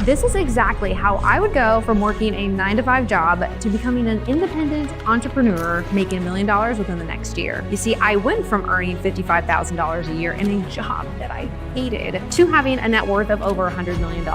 This is exactly how I would go from working a 9-to-5 job to becoming an independent entrepreneur making $1 million within the next year. You see, I went from earning $55,000 a year in a job that I hated to having a net worth of over $100 million.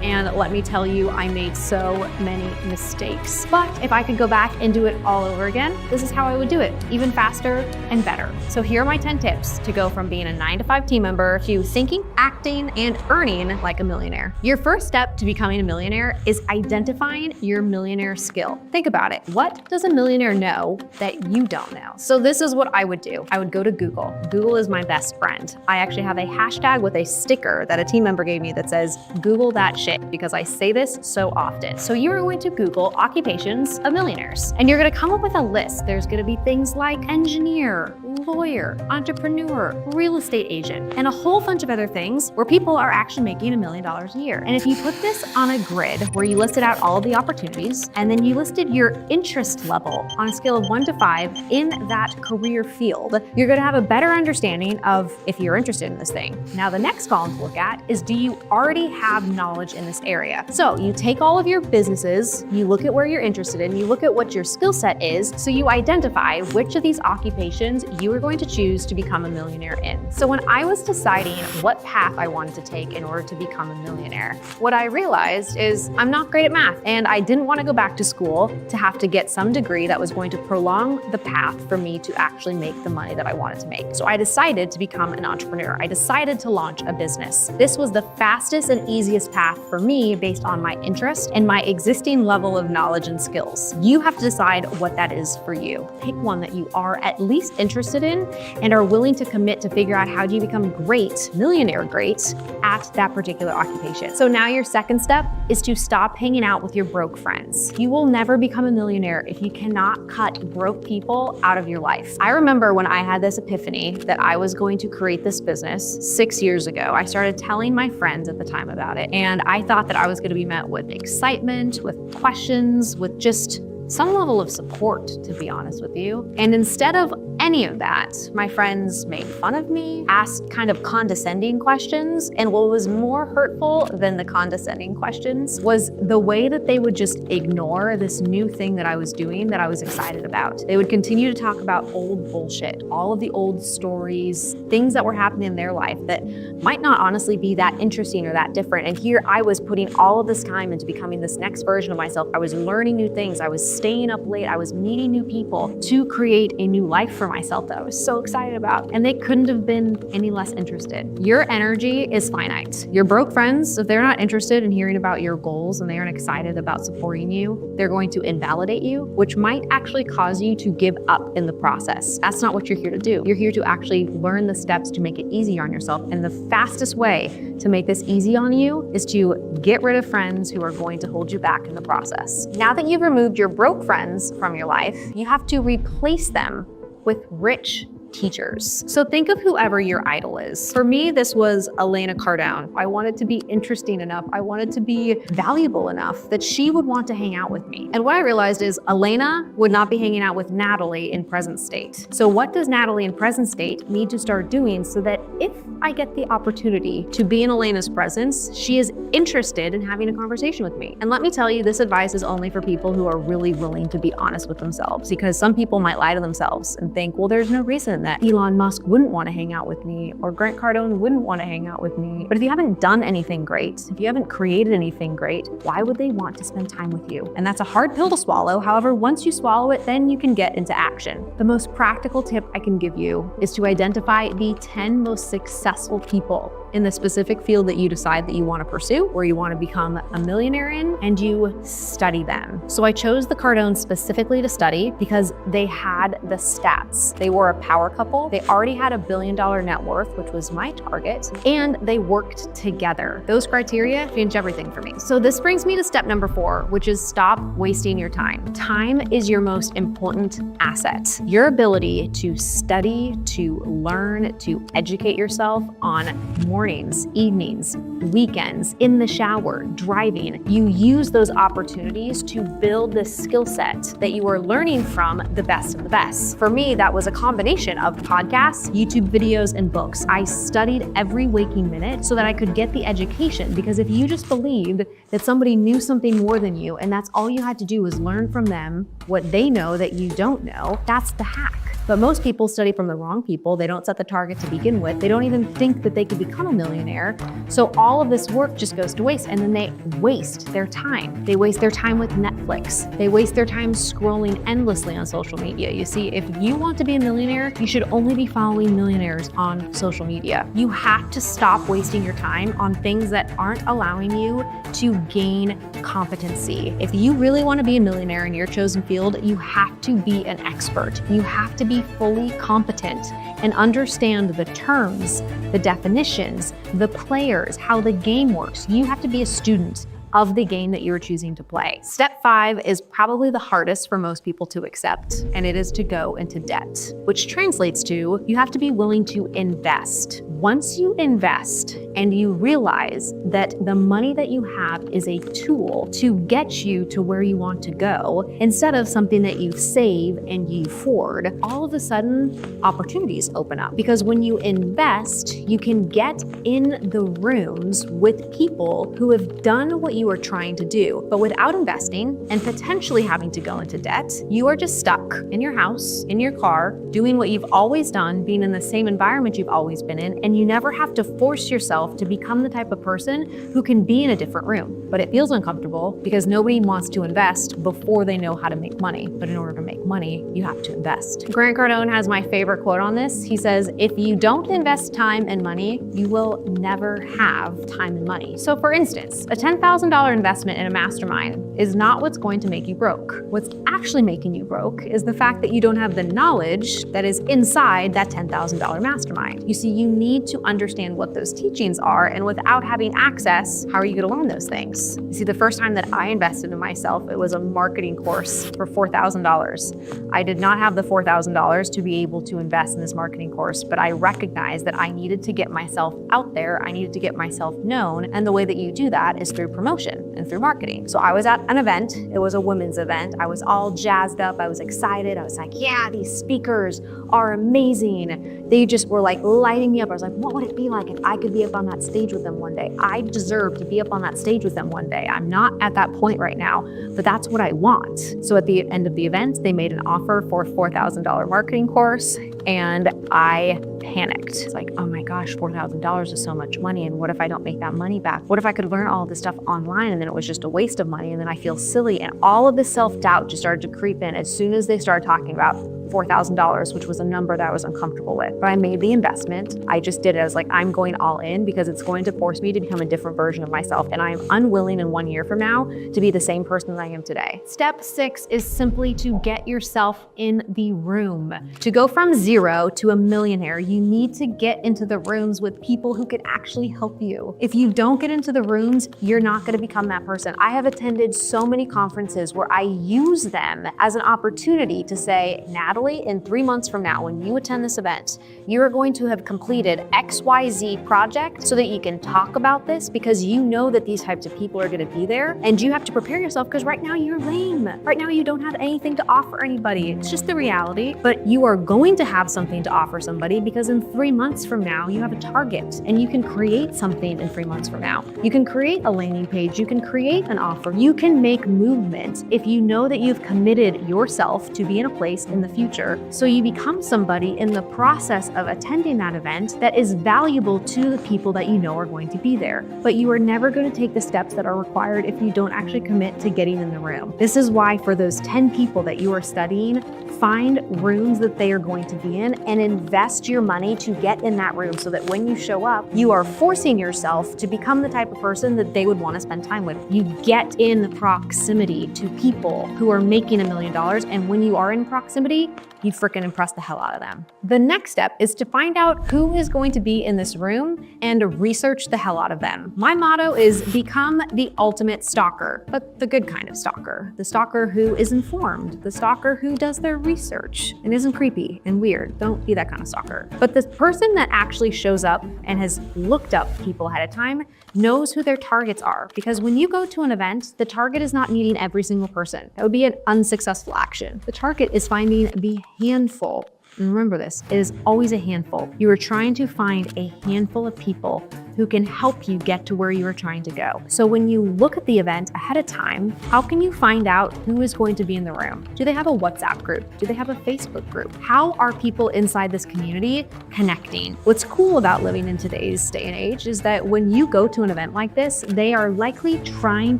And let me tell you, I made so many mistakes. But if I could go back and do it all over again, this is how I would do it, even faster and better. So here are my 10 tips to go from being a 9-to-5 team member to thinking, acting, and earning like a millionaire. Your first step to becoming a millionaire is identifying your millionaire skill. Think about it. What does a millionaire know that you don't know? So this is what I would do. I would go to Google. Google is my best friend. I actually have a hashtag with a sticker that a team member gave me that says, Google that shit, because I say this so often. So you are going to Google occupations of millionaires, and you're going to come up with a list. There's going to be things like engineer, lawyer, entrepreneur, real estate agent, and a whole bunch of other things where people are actually making $1 million a year. And if you put this on a grid where you listed out all of the opportunities, and then you listed your interest level on a scale of 1 to 5 in that career field, you're going to have a better understanding of if you're interested in this thing. Now, the next column to look at is, do you already have knowledge in this area? So you take all of your businesses, you look at where you're interested in, you look at what your skill set is, so you identify which of these occupations you are going to choose to become a millionaire in. So when I was deciding what path I wanted to take in order to become a millionaire, what I realized is I'm not great at math, and I didn't want to go back to school to have to get some degree that was going to prolong the path for me to actually make the money that I wanted to make. So I decided to become an entrepreneur. I decided to launch a business. This was the fastest and easiest path for me based on my interest and my existing level of knowledge and skills. You have to decide what that is for you. Pick one that you are at least interested in and are willing to commit to figure out how do you become great, millionaire great, at that particular occupation. So now your second step is to stop hanging out with your broke friends. You will never become a millionaire if you cannot cut broke people out of your life. I remember when I had this epiphany that I was going to create this business 6 years ago. I started telling my friends at the time about it, and I thought that I was going to be met with excitement, with questions, with just some level of support, to be honest with you. And instead of any of that, my friends made fun of me, asked kind of condescending questions, and what was more hurtful than the condescending questions was the way that they would just ignore this new thing that I was doing that I was excited about. They would continue to talk about old bullshit, all of the old stories, things that were happening in their life that might not honestly be that interesting or that different. And here I was putting all of this time into becoming this next version of myself. I was learning new things. I was staying up late. I was meeting new people to create a new life for myself that I was so excited about. And they couldn't have been any less interested. Your energy is finite. Your broke friends, if they're not interested in hearing about your goals and they aren't excited about supporting you, they're going to invalidate you, which might actually cause you to give up in the process. That's not what you're here to do. You're here to actually learn the steps to make it easier on yourself. And the fastest way to make this easy on you is to get rid of friends who are going to hold you back in the process. Now that you've removed your broke friends from your life, you have to replace them with rich teachers. So think of whoever your idol is. For me, this was Elena Cardone. I wanted to be interesting enough. I wanted to be valuable enough that she would want to hang out with me. And what I realized is Elena would not be hanging out with Natalie in present state. So what does Natalie in present state need to start doing so that if I get the opportunity to be in Elena's presence, she is interested in having a conversation with me? And let me tell you, this advice is only for people who are really willing to be honest with themselves, because some people might lie to themselves and think, well, there's no reason that Elon Musk wouldn't want to hang out with me or Grant Cardone wouldn't want to hang out with me. But if you haven't done anything great, if you haven't created anything great, why would they want to spend time with you? And that's a hard pill to swallow. However, once you swallow it, then you can get into action. The most practical tip I can give you is to identify the 10 most successful people in the specific field that you decide that you want to pursue or you want to become a millionaire in, and you study them. So I chose the Cardones specifically to study because they had the stats. They were a power couple. They already had $1 billion net worth, which was my target, and they worked together. Those criteria change everything for me. So this brings me to step number 4, which is stop wasting your time. Time is your most important asset. Your ability to study, to learn, to educate yourself on mornings, evenings, weekends, in the shower, driving. You use those opportunities to build this skill set that you are learning from the best of the best. For me, that was a combination of podcasts, YouTube videos, and books. I studied every waking minute so that I could get the education, because if you just believed that somebody knew something more than you and that's all you had to do was learn from them what they know that you don't know, that's the hack. But most people study from the wrong people. They don't set the target to begin with. They don't even think that they could become a millionaire. So all of this work just goes to waste, and then they waste their time. They waste their time with Netflix. They waste their time scrolling endlessly on social media. You see, if you want to be a millionaire, you should only be following millionaires on social media. You have to stop wasting your time on things that aren't allowing you to gain competency. If you really want to be a millionaire in your chosen field, you have to be an expert. You have to be fully competent and understand the terms, the definitions, the players, how the game works. You have to be a student of the game that you're choosing to play. Step 5 is probably the hardest for most people to accept, and it is to go into debt, which translates to you have to be willing to invest. Once you invest and you realize that the money that you have is a tool to get you to where you want to go, instead of something that you save and you hoard, all of a sudden opportunities open up. Because when you invest, you can get in the rooms with people who have done what you are trying to do. But without investing and potentially having to go into debt, you are just stuck in your house, in your car, doing what you've always done, being in the same environment you've always been in, and you never have to force yourself to become the type of person who can be in a different room. But it feels uncomfortable because nobody wants to invest before they know how to make money. But in order to make money, you have to invest. Grant Cardone has my favorite quote on this. He says, if you don't invest time and money, you will never have time and money. So for instance, a $10,000 investment in a mastermind is not what's going to make you broke. What's actually making you broke is the fact that you don't have the knowledge that is inside that $10,000 mastermind. You see, you need to understand what those teachings are, and without having access, how are you going to learn those things? You see, the first time that I invested in myself, it was a marketing course for $4,000. I did not have the $4,000 to be able to invest in this marketing course, but I recognized that I needed to get myself out there. I needed to get myself known, and the way that you do that is through promotion and through marketing. So I was at an event. It was a women's event. I was all jazzed up. I was excited. I was like, yeah, these speakers are amazing. They just were like lighting me up. I was like, what would it be like if I could be up on that stage with them one day? I deserve to be up on that stage with them one day. I'm not at that point right now, but that's what I want. So at the end of the event, they made an offer for a $4,000 marketing course, and I panicked. It's like, oh my gosh, $4,000 is so much money. And what if I don't make that money back? What if I could learn all this stuff online and then it was just a waste of money, and then I feel silly? And all of this self-doubt just started to creep in as soon as they started talking about $4,000, which was a number that I was uncomfortable with. But I made the investment. I just did it. I was like, I'm going all in because it's going to force me to become a different version of myself. And I'm unwilling in 1 year from now to be the same person that I am today. Step 6 is simply to get yourself in the room. To go from zero to a millionaire, you need to get into the rooms with people who can actually help you. If you don't get into the rooms, you're not going to become that person. I have attended so many conferences where I use them as an opportunity to say, Natalie, in 3 months from now, when you attend this event, you are going to have completed XYZ project so that you can talk about this, because you know that these types of people are going to be there, and you have to prepare yourself because right now you're lame. Right now you don't have anything to offer anybody. It's just the reality, but you are going to have something to offer somebody, because in 3 months from now, you have a target and you can create something in 3 months from now. You can create a landing page. You can create an offer. You can make movement if you know that you've committed yourself to be in a place in the future. So you become somebody in the process of attending that event that is valuable to the people that you know are going to be there. But you are never going to take the steps that are required if you don't actually commit to getting in the room. This is why for those 10 people that you are studying, find rooms that they are going to be in and invest your money to get in that room, so that when you show up, you are forcing yourself to become the type of person that they would want to spend time with. You get in proximity to people who are making $1 million, and when you are in proximity, you freaking impress the hell out of them. The next step is to find out who is going to be in this room and research the hell out of them. My motto is become the ultimate stalker, but the good kind of stalker. The stalker who is informed, the stalker who does their research and isn't creepy and weird. Don't be that kind of stalker. But the person that actually shows up and has looked up people ahead of time knows who their targets are. Because when you go to an event, the target is not meeting every single person. That would be an unsuccessful action. The target is finding the handful. And remember this, it is always a handful. You are trying to find a handful of people who can help you get to where you are trying to go. So when you look at the event ahead of time, how can you find out who is going to be in the room? Do they have a WhatsApp group? Do they have a Facebook group? How are people inside this community connecting? What's cool about living in today's day and age is that when you go to an event like this, they are likely trying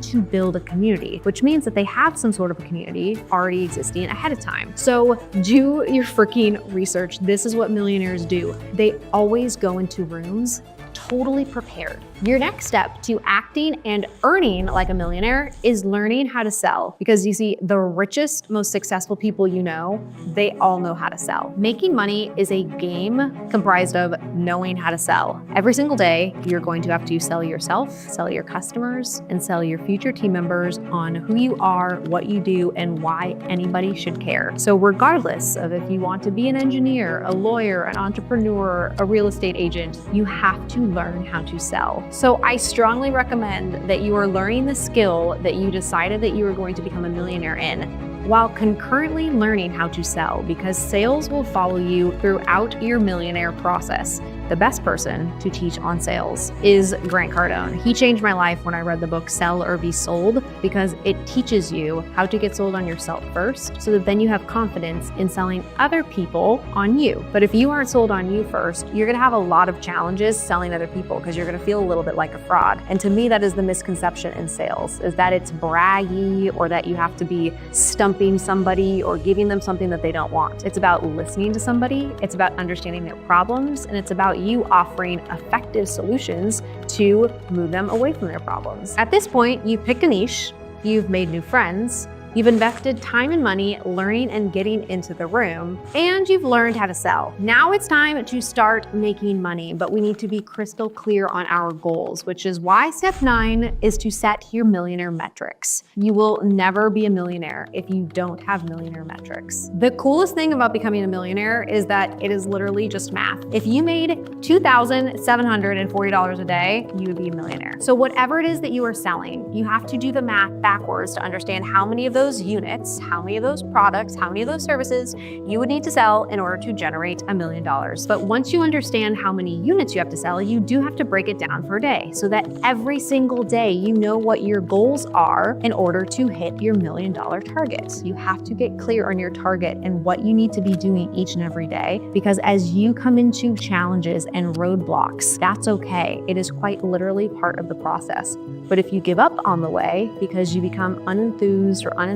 to build a community, which means that they have some sort of a community already existing ahead of time. So do your freaking research. This is what millionaires do. They always go into rooms totally prepared. Your next step to acting and earning like a millionaire is learning how to sell. Because you see, the richest, most successful people you know, they all know how to sell. Making money is a game comprised of knowing how to sell. Every single day, you're going to have to sell yourself, sell your customers, and sell your future team members on who you are, what you do, and why anybody should care. So regardless of if you want to be an engineer, a lawyer, an entrepreneur, a real estate agent, you have to learn how to sell. So I strongly recommend that you are learning the skill that you decided that you were going to become a millionaire in, while concurrently learning how to sell, because sales will follow you throughout your millionaire process. The best person to teach on sales is Grant Cardone. He changed my life when I read the book Sell or Be Sold, because it teaches you how to get sold on yourself first, so that then you have confidence in selling other people on you. But if you aren't sold on you first, you're gonna have a lot of challenges selling other people, because you're gonna feel a little bit like a fraud. And to me, that is the misconception in sales, is that it's braggy, or that you have to be stumping somebody or giving them something that they don't want. It's about listening to somebody, it's about understanding their problems, and it's about you offering effective solutions to move them away from their problems. At this point, you've picked a niche, you've made new friends, you've invested time and money learning and getting into the room, and you've learned how to sell. Now it's time to start making money, but we need to be crystal clear on our goals, which is why step 9 is to set your millionaire metrics. You will never be a millionaire if you don't have millionaire metrics. The coolest thing about becoming a millionaire is that it is literally just math. If you made $2,740 a day, you would be a millionaire. So whatever it is that you are selling, you have to do the math backwards to understand how many of those units, how many of those products, how many of those services you would need to sell in order to generate $1 million. But once you understand how many units you have to sell, you do have to break it down per day, so that every single day you know what your goals are in order to hit your $1 million target. You have to get clear on your target and what you need to be doing each and every day, because as you come into challenges and roadblocks, that's okay. It is quite literally part of the process. But if you give up on the way because you become unenthused or uninspired,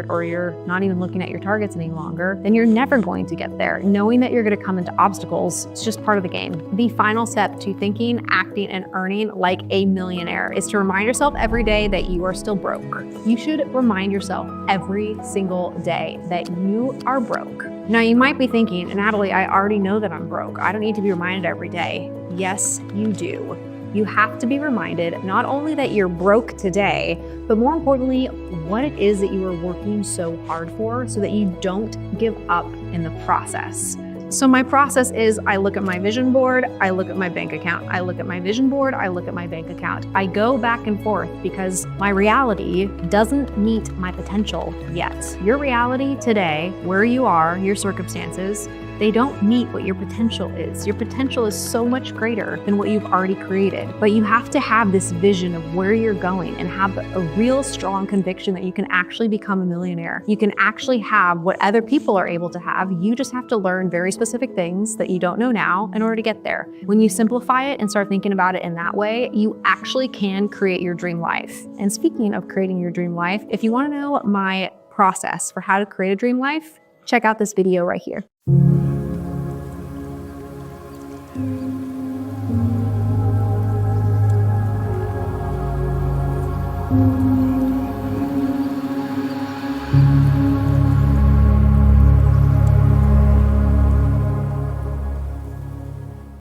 or you're not even looking at your targets any longer, then you're never going to get there. Knowing that you're going to come into obstacles, it's just part of the game. The final step to thinking, acting, and earning like a millionaire is to remind yourself every day that you are still broke. You should remind yourself every single day that you are broke. Now you might be thinking, Natalie, I already know that I'm broke. I don't need to be reminded every day. Yes, you do. You have to be reminded not only that you're broke today, but more importantly, what it is that you are working so hard for, so that you don't give up in the process. So my process is, I look at my vision board, I look at my bank account, I look at my vision board, I look at my bank account. I go back and forth because my reality doesn't meet my potential yet. Your reality today, where you are, your circumstances, they don't meet what your potential is. Your potential is so much greater than what you've already created. But you have to have this vision of where you're going and have a real strong conviction that you can actually become a millionaire. You can actually have what other people are able to have. You just have to learn very specific things that you don't know now in order to get there. When you simplify it and start thinking about it in that way, you actually can create your dream life. And speaking of creating your dream life, if you want to know my process for how to create a dream life, check out this video right here.